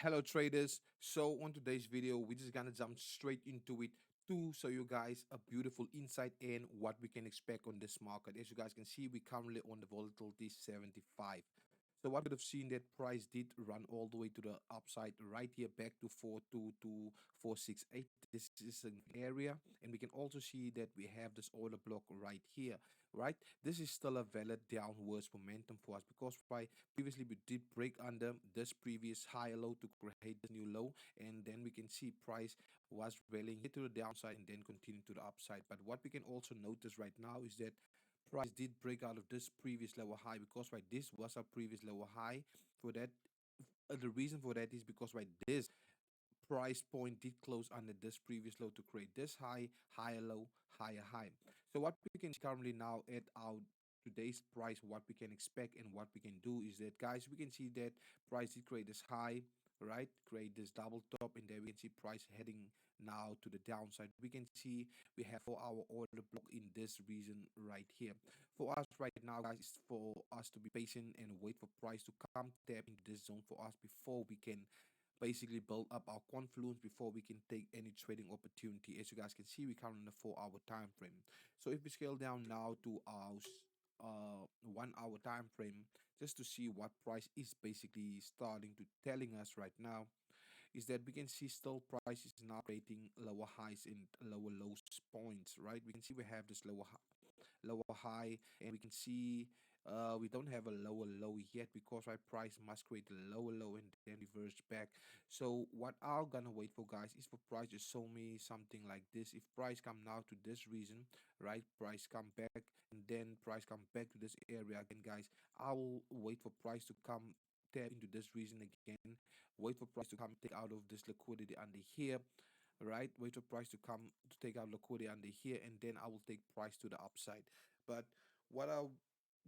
Hello traders. So on today's video, we're just gonna jump straight into it to show you guys a beautiful insight in what we can expect on this market. As you guys can see, we currently on the volatility 75. So what we could have seen that price did run all the way to the upside right here back to 422, 468. This is an area, and we can also see that we have this order block right here, right? This is still a valid downwards momentum for us because by previously we did break under this previous high low to create this new low, and then we can see price was rallying here to the downside and then continue to the upside. But what we can also notice right now is that price did break out of this previous lower high because right this was our previous lower high. For that, the reason for that is because right this price point did close under this previous low to create this high, higher low, higher high. So what we can see currently now at our today's price, what we can expect and what we can do is that, guys, we can see that price did create this high, right? Create this double top, and there we can see price heading now to the downside. We can see we have 4 hour order block in this region right here. For us right now, guys, is for us to be patient and wait for price to come tap into this zone for us before we can basically build up our confluence before we can take any trading opportunity. As you guys can see, we count on the 4 hour time frame. So if we scale down now to our 1 hour time frame, just to see what price is basically starting to telling us right now, is that we can see still price is now creating lower highs and lower lows points, right? We can see we have this lower high, and we can see we don't have a lower low yet because our price must create a lower low and then reverse back. So what I'm gonna wait for, guys, is for price to show me something like this. If price come now to this region, right, price come back and then price come back to this area again, guys, I will wait for price to come tap into this region again, wait for price to come take out of this liquidity under here, right? Wait for price to come to take out liquidity under here, and then I will take price to the upside. But what I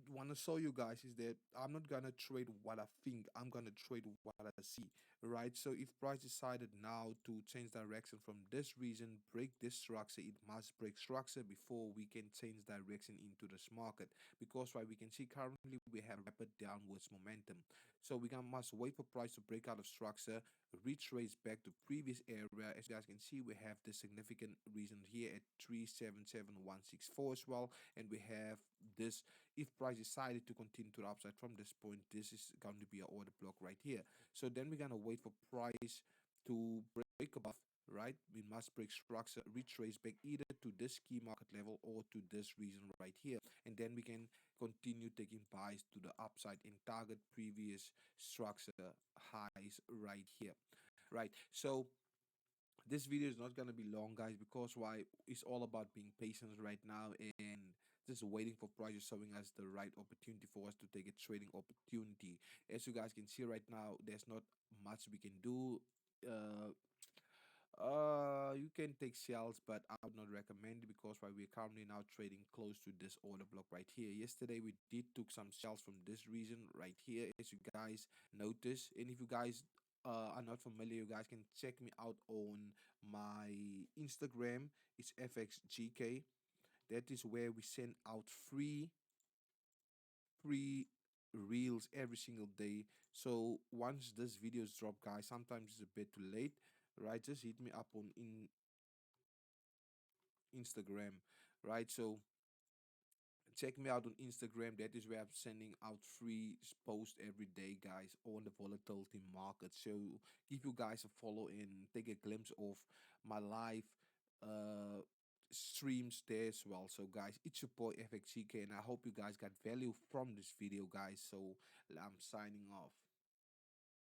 want to show you guys is that I'm not gonna trade what I think, I'm gonna trade what I see, right? So if price decided now to change direction from this region, break this structure, it must break structure before we can change direction into this market. Because right, we can see currently we have rapid downwards momentum, so we can must wait for price to break out of structure, retrace back to previous area. As you guys can see, we have this significant reason here at 377164 as well, and we have this. If price decided to continue to the upside from this point, this is going to be an order block right here. So then we're gonna wait for price to break above, right? We must break structure, retrace back either to this key market level or to this reason right here, and then we can continue taking buys to the upside and target previous structure highs right here, right? So this video is not going to be long, guys, because why, it's all about being patient right now and just waiting for prices showing us the right opportunity for us to take a trading opportunity. As you guys can see right now, there's not much we can do. uh you can take shells, but I would not recommend it because why, we're currently now trading close to this order block right here. Yesterday we did took some shells from this region right here, as you guys notice. And if you guys are not familiar, you guys can check me out on my Instagram. It's FXGK. That is where we send out free reels every single day. So once this videos drop, guys, sometimes it's a bit too late, right? Just hit me up on Instagram, right? So check me out on Instagram. That is where I'm sending out free posts every day, guys, on the volatility market. So give you guys a follow and take a glimpse of my live uh streams there as well. So guys, it's your boy FXCK, and I hope you guys got value from this video, guys. So I'm signing off.